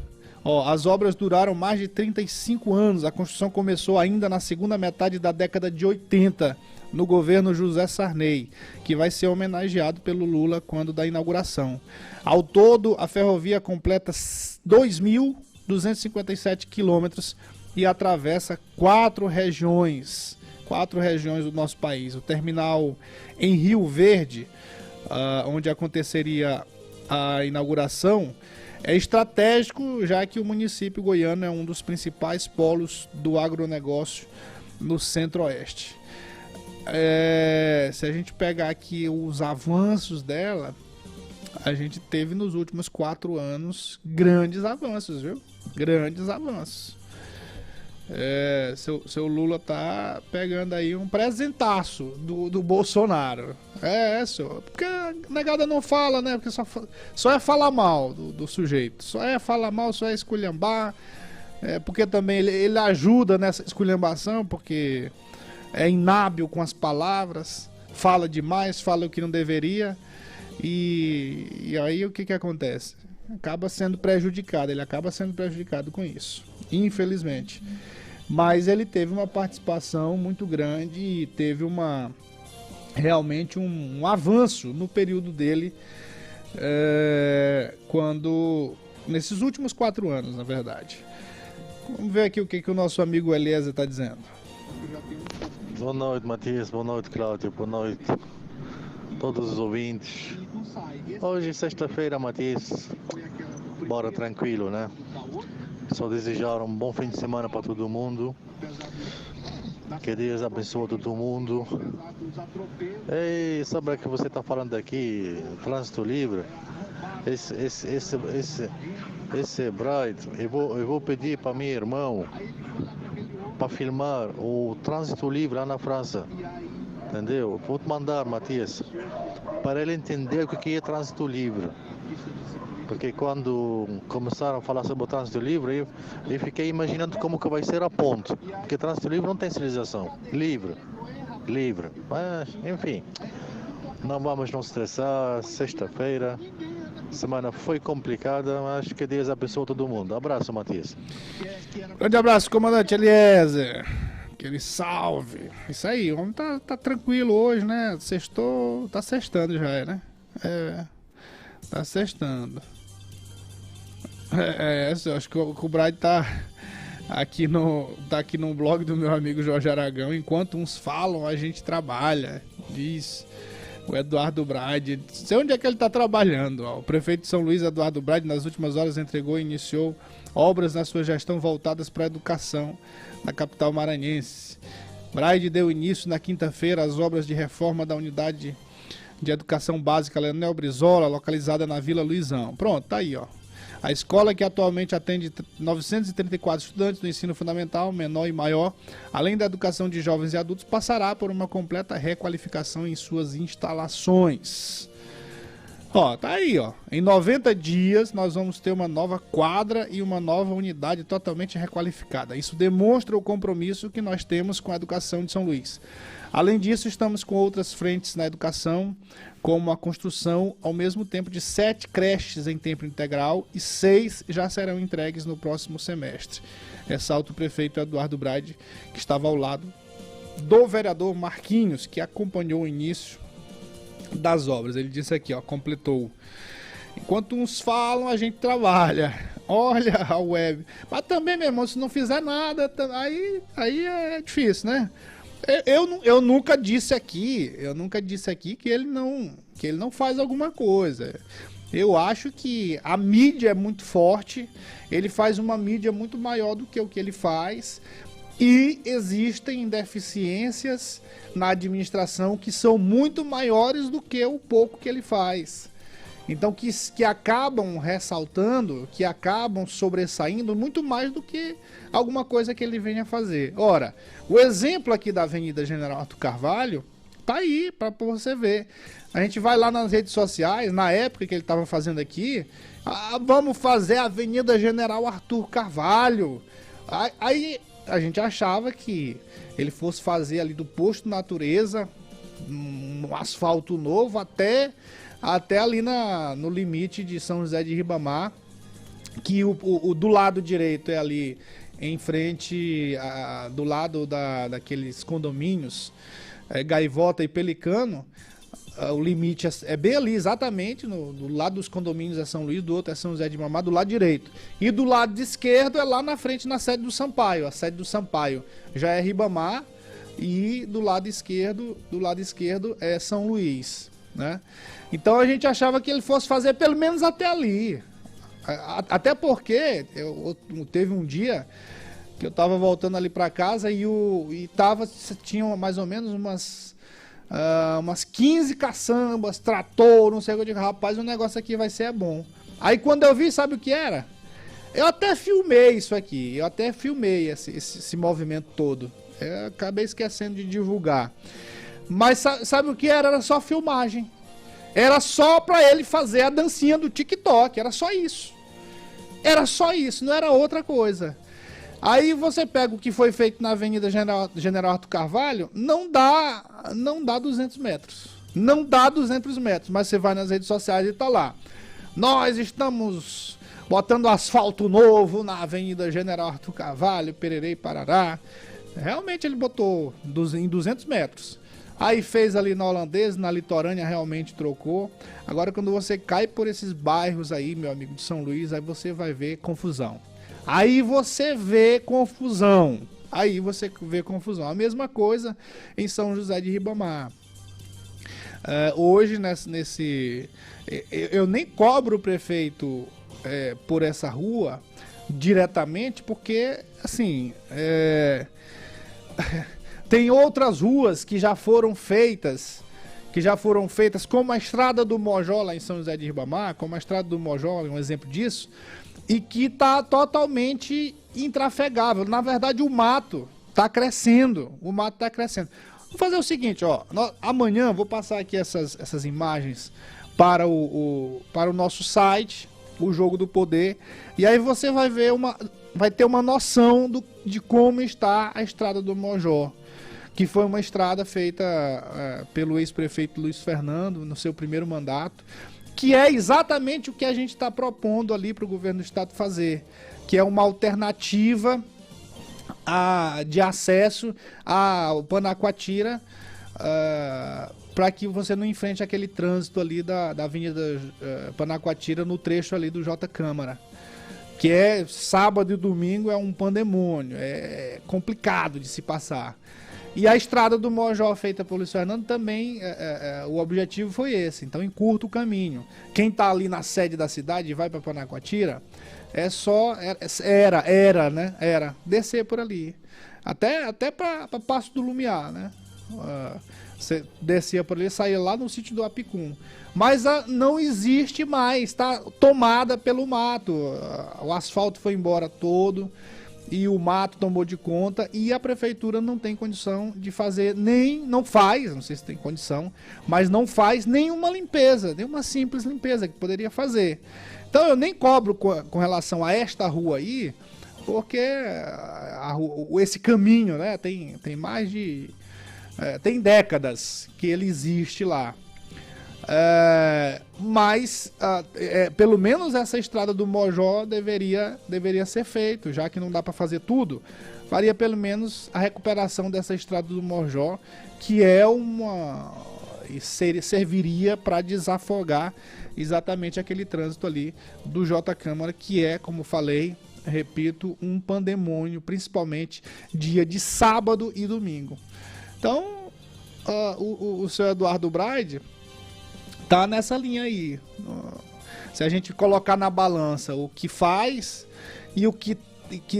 as obras duraram mais de 35 anos. A construção começou ainda na segunda metade da década de 80, no governo José Sarney, que vai ser homenageado pelo Lula quando da inauguração. Ao todo, a ferrovia completa 2.257 quilômetros e atravessa 4 regiões do nosso país. O terminal em Rio Verde, onde aconteceria a inauguração, é estratégico, já que o município goiano é um dos principais polos do agronegócio no Centro-Oeste. Se a gente pegar aqui os avanços dela, a gente teve nos últimos 4 anos grandes avanços, viu? Grandes avanços. Seu Lula tá pegando aí um presentaço do Bolsonaro. Senhor. Porque a negada não fala, né? Porque só é falar mal do sujeito. Só é falar mal, só é esculhambar. Porque também ele ajuda nessa esculhambação, porque é inábil com as palavras, fala demais, fala o que não deveria. E aí o que acontece? Acaba sendo prejudicado, ele acaba sendo prejudicado com isso, infelizmente. Mas ele teve uma participação muito grande e teve realmente um avanço no período dele, nesses últimos 4 anos, na verdade. Vamos ver aqui o que o nosso amigo Eliezer está dizendo. Boa noite, Matias. Boa noite, Cláudio. Boa noite, todos os ouvintes. Hoje, sexta-feira, Matias. Bora tranquilo, né? Só desejar um bom fim de semana para todo mundo. Que Deus abençoe todo mundo. E sobre o que você está falando aqui, trânsito livre, esse Bright, eu vou pedir para meu irmão para filmar o trânsito livre lá na França. Entendeu? Vou te mandar, Matias, para ele entender o que é trânsito livre. Porque quando começaram a falar sobre o trânsito livre, eu fiquei imaginando como que vai ser a ponte. Porque trânsito livre não tem sinalização. Livre. Mas, enfim, não vamos nos estressar. Sexta-feira, semana foi complicada, mas que Deus abençoe todo mundo. Abraço, Matias. Grande abraço, comandante Eliezer. Aquele salve. Isso aí, o homem tá tranquilo hoje, né? Sextou, tá sextando já, né? Tá sextando. Eu acho que o Brad tá aqui no blog do meu amigo Jorge Aragão. Enquanto uns falam, a gente trabalha, diz o Eduardo Brad. Não sei onde é que ele tá trabalhando. O prefeito de São Luís, Eduardo Brad, nas últimas horas entregou e iniciou obras na sua gestão voltadas para a educação na capital maranhense. Brad deu início na quinta-feira às obras de reforma da unidade de educação básica Leonel Brizola, localizada na Vila Luizão. Pronto, tá aí, ó. A escola, que atualmente atende 934 estudantes do ensino fundamental, menor e maior, além da educação de jovens e adultos, passará por uma completa requalificação em suas instalações. Ó, tá aí, ó. Em 90 dias nós vamos ter uma nova quadra e uma nova unidade totalmente requalificada. Isso demonstra o compromisso que nós temos com a educação de São Luís. Além disso, estamos com outras frentes na educação, como a construção, ao mesmo tempo, de 7 creches em tempo integral e 6 já serão entregues no próximo semestre. Ressalta o prefeito Eduardo Braide, que estava ao lado do vereador Marquinhos, que acompanhou o início das obras. Ele disse aqui, ó, completou: enquanto uns falam, a gente trabalha. Olha a web. Mas também, meu irmão, se não fizer nada, aí é difícil, né? Eu nunca disse aqui que ele não faz alguma coisa. Eu acho que a mídia é muito forte, ele faz uma mídia muito maior do que o que ele faz. E existem deficiências na administração que são muito maiores do que o pouco que ele faz. Então, que acabam ressaltando, que acabam sobressaindo muito mais do que alguma coisa que ele venha fazer. Ora, o exemplo aqui da Avenida General Arthur Carvalho tá aí para você ver. A gente vai lá nas redes sociais, na época que ele estava fazendo aqui, vamos fazer a Avenida General Arthur Carvalho. Aí a gente achava que ele fosse fazer ali do Posto Natureza um asfalto novo até ali no limite de São José de Ribamar, que o do lado direito é ali em frente, do lado daqueles condomínios, Gaivota e Pelicano. O limite é bem ali, exatamente, do lado dos condomínios é São Luís, do outro é São José de Ribamar, do lado direito. E do lado esquerdo é lá na frente, na sede do Sampaio. A sede do Sampaio já é Ribamar e do lado esquerdo é São Luís, né? Então a gente achava que ele fosse fazer pelo menos até ali. Até porque teve um dia que eu tava voltando ali para casa tinha mais ou menos umas 15 caçambas, trator, não sei o que. Eu digo, rapaz, o negócio aqui vai ser bom. Aí quando eu vi, sabe o que era? Eu até filmei isso aqui, esse movimento todo. Eu acabei esquecendo de divulgar. Mas sabe o que era? Era só filmagem. Era só pra ele fazer a dancinha do TikTok, era só isso. Era só isso, não era outra coisa. Aí você pega o que foi feito na Avenida General Arthur Carvalho, não dá 200 metros. Não dá 200 metros, mas você vai nas redes sociais e tá lá. Nós estamos botando asfalto novo na Avenida General Arthur Carvalho, Pererê e Parará. Realmente ele botou em 200 metros. Aí fez ali na Holandesa, na Litorânea realmente trocou. Agora quando você cai por esses bairros aí, meu amigo, de São Luís, aí você vai ver confusão. Aí você vê confusão. A mesma coisa em São José de Ribamar. Hoje, eu nem cobro o prefeito por essa rua diretamente, porque, assim, tem outras ruas que já foram feitas, como a Estrada do Mojó, lá em São José de Ribamar, como a Estrada do Mojó, um exemplo disso, e que está totalmente intrafegável. Na verdade, o mato está crescendo. Vou fazer o seguinte, ó. Amanhã vou passar aqui essas imagens para o nosso site, o Jogo do Poder, e aí você vai ter uma noção de como está a Estrada do Mojó, que foi uma estrada feita pelo ex-prefeito Luiz Fernando no seu primeiro mandato, que é exatamente o que a gente está propondo ali para o governo do estado fazer, que é uma alternativa de acesso ao Panacoatira, para que você não enfrente aquele trânsito ali da Avenida Panacoatira no trecho ali do J. Câmara, que é sábado e domingo, é um pandemônio, é complicado de se passar. E a Estrada do Mojó, feita pelo Luiz Fernando, também, o objetivo foi esse. Então, encurta o caminho. Quem está ali na sede da cidade e vai para Panacoatira, era descer por ali. Até para Passo do Lumiar, né? Você descia por ali, saía lá no sítio do Apicum. Mas não existe mais, está tomada pelo mato. O asfalto foi embora todo. e o mato tomou de conta e a prefeitura não tem condição de fazer não faz, não sei se tem condição, mas não faz nenhuma limpeza, nenhuma simples limpeza que poderia fazer. Então eu nem cobro com relação a esta rua aí, porque esse caminho, né, tem mais de... tem décadas que ele existe lá. Mas pelo menos essa estrada do Mojó deveria ser feito, já que não dá para fazer tudo. Faria pelo menos a recuperação dessa estrada do Mojó, que é serviria para desafogar exatamente aquele trânsito ali do J Câmara, que é, como falei, repito, um pandemônio, principalmente dia de sábado e domingo. Então, o seu Eduardo Braide tá nessa linha aí. Se a gente colocar na balança o que faz e o que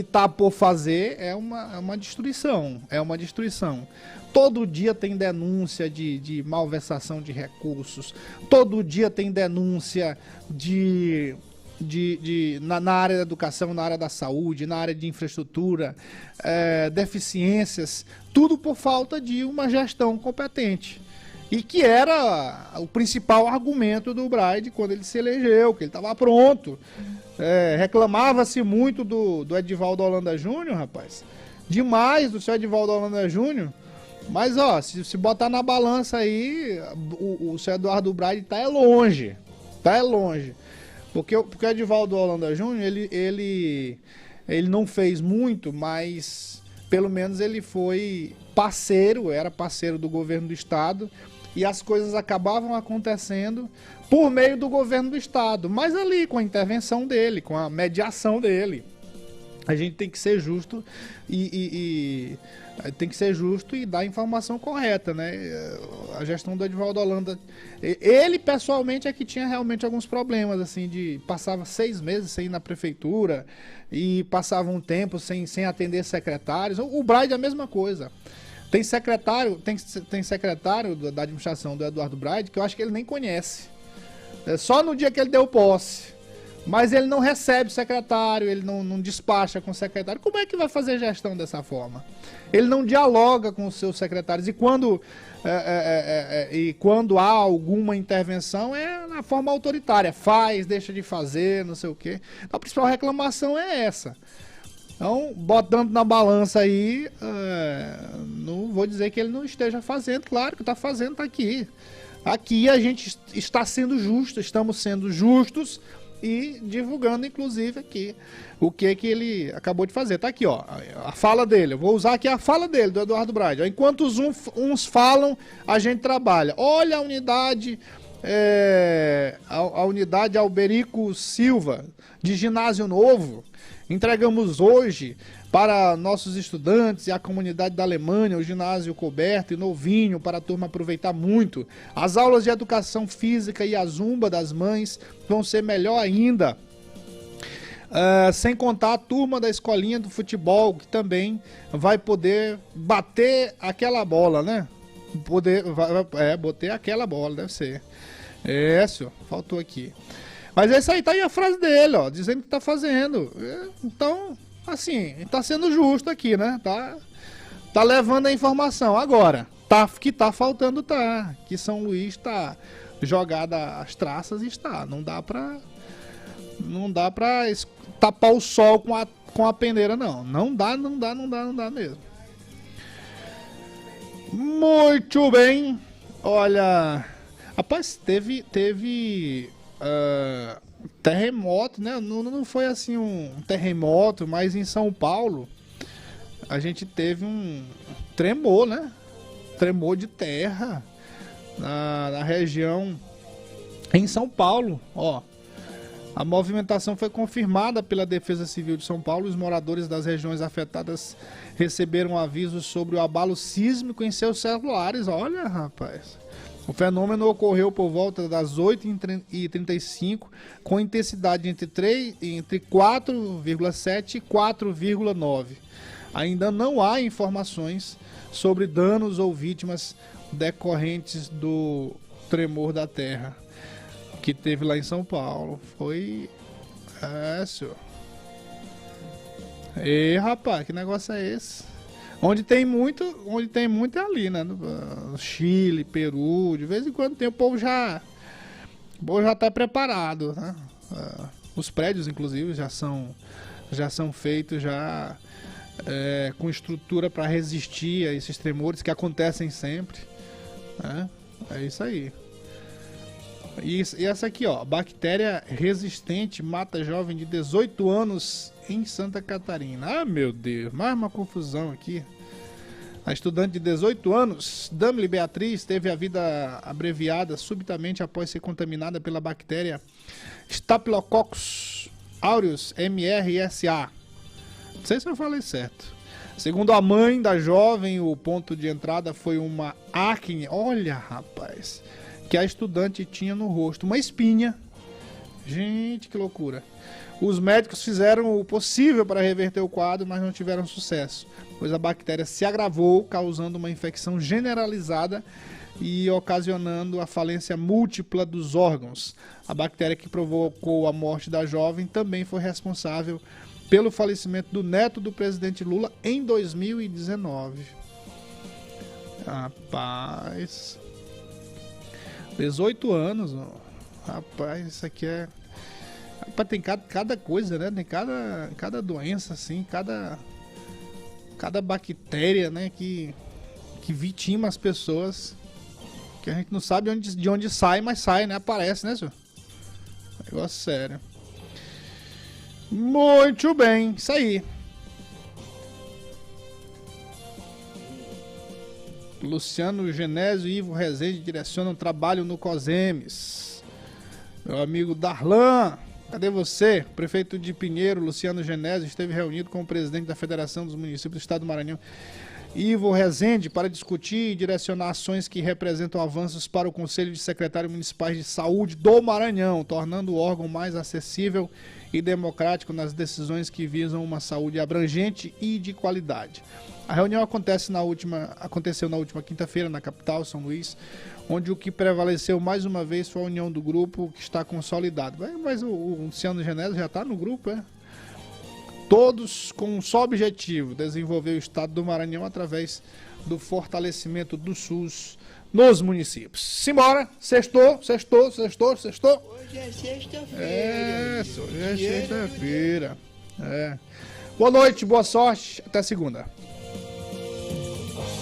tá por fazer, é uma destruição. É uma destruição. Todo dia tem denúncia de malversação de recursos. Todo dia tem denúncia na área da educação, na área da saúde, na área de infraestrutura, deficiências, tudo por falta de uma gestão competente. E que era o principal argumento do Braide quando ele se elegeu, que ele estava pronto. Reclamava-se muito do Edivaldo Holanda Júnior, rapaz. Demais do seu Edivaldo Holanda Júnior. Mas, se botar na balança aí, o seu Eduardo Braide tá longe. Tá longe. Porque o Edivaldo Holanda Júnior, ele não fez muito, mas pelo menos ele foi era parceiro do governo do estado, e as coisas acabavam acontecendo por meio do governo do estado, mas ali com a intervenção dele, com a mediação dele. A gente tem que ser justo tem que ser justo e dar a informação correta, né? A gestão do Edivaldo Holanda, ele pessoalmente é que tinha realmente alguns problemas, assim, passava 6 meses sem ir na prefeitura e passava um tempo sem atender secretários. O Braide é a mesma coisa. Tem secretário da administração do Eduardo Braide que eu acho que ele nem conhece. Só no dia que ele deu posse. Mas ele não recebe secretário, ele não despacha com o secretário. Como é que vai fazer gestão dessa forma? Ele não dialoga com os seus secretários. E quando há alguma intervenção, é na forma autoritária. Faz, deixa de fazer, não sei o quê. A principal reclamação é essa. Então, botando na balança aí, não vou dizer que ele não esteja fazendo. Claro que está fazendo, está aqui. Aqui a gente está sendo justo, estamos sendo justos e divulgando, inclusive, aqui o que ele acabou de fazer. Tá aqui, ó, a fala dele. Eu vou usar aqui a fala dele, do Eduardo Braide. Enquanto uns falam, a gente trabalha. Olha a unidade, a unidade Alberico Silva, de Ginásio Novo. Entregamos hoje para nossos estudantes e a comunidade da Alemanha, o ginásio coberto e novinho, para a turma aproveitar muito. As aulas de educação física e a zumba das mães vão ser melhor ainda. Sem contar a turma da escolinha do futebol, que também vai poder bater aquela bola, né? Bater aquela bola, deve ser. Senhor, faltou aqui. Mas essa aí tá aí a frase dele, ó, dizendo que tá fazendo. Então, assim, tá sendo justo aqui, né? Tá levando a informação. Agora, que tá faltando, tá. Que São Luís tá jogada às traças e está. Não dá pra tapar o sol com a peneira, não. Não dá mesmo. Muito bem. Olha, rapaz, teve terremoto, né? Não foi assim um terremoto, mas em São Paulo a gente teve um tremor, né? Tremor de terra na região em São Paulo, ó. A movimentação foi confirmada pela Defesa Civil de São Paulo. Os moradores das regiões afetadas receberam avisos sobre o abalo sísmico em seus celulares. Olha, rapaz. O fenômeno ocorreu por volta das 8h35, com intensidade entre 4,7 e 4,9. Ainda não há informações sobre danos ou vítimas decorrentes do tremor da terra que teve lá em São Paulo. Foi... senhor. Ei, rapaz, que negócio é esse? Onde tem muito é ali, né? No Chile, Peru, de vez em quando tem, o povo já tá preparado, né? Os prédios, inclusive, já são feitos com estrutura para resistir a esses tremores que acontecem sempre, né? É isso aí. E essa aqui, ó, bactéria resistente mata jovem de 18 anos em Santa Catarina. Ah, meu Deus, mais uma confusão aqui. A estudante de 18 anos, Damile Beatriz, teve a vida abreviada subitamente após ser contaminada pela bactéria Staphylococcus aureus MRSA. Não sei se eu falei certo. Segundo a mãe da jovem, o ponto de entrada foi uma acne. Olha, rapaz, que a estudante tinha no rosto, uma espinha. Gente, que loucura. Os médicos fizeram o possível para reverter o quadro, mas não tiveram sucesso, pois a bactéria se agravou, causando uma infecção generalizada e ocasionando a falência múltipla dos órgãos. A bactéria que provocou a morte da jovem também foi responsável pelo falecimento do neto do presidente Lula em 2019. Rapaz, 18 anos, ó. Rapaz, isso aqui é... Rapaz, tem cada coisa, né? Tem cada doença, assim, cada bactéria, né? Que vitima as pessoas, que a gente não sabe de onde sai, mas sai, né? Aparece, né, senhor? Negócio sério. Muito bem, isso aí. Luciano Genésio e Ivo Rezende direcionam trabalho no COSEMES. Meu amigo Darlan, cadê você? O prefeito de Pinheiro, Luciano Genésio, esteve reunido com o presidente da Federação dos Municípios do Estado do Maranhão, Ivo Rezende, para discutir e direcionar ações que representam avanços para o Conselho de Secretários Municipais de Saúde do Maranhão, tornando o órgão mais acessível e democrático nas decisões que visam uma saúde abrangente e de qualidade. A reunião aconteceu na última quinta-feira na capital, São Luís, onde o que prevaleceu mais uma vez foi a união do grupo, que está consolidado. Mas o Luciano Genésio já está no grupo, é? Todos com um só objetivo: desenvolver o estado do Maranhão através do fortalecimento do SUS nos municípios. Simbora! Sextou. Hoje é sexta-feira. Hoje é sexta-feira. Boa noite, boa sorte. Até segunda.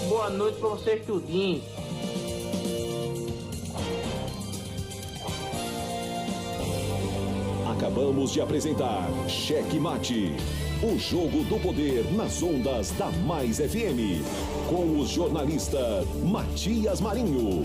Boa noite pra vocês tudinho. Acabamos de apresentar Cheque Mate, o jogo do poder nas ondas da Mais FM, com o jornalista Matias Marinho.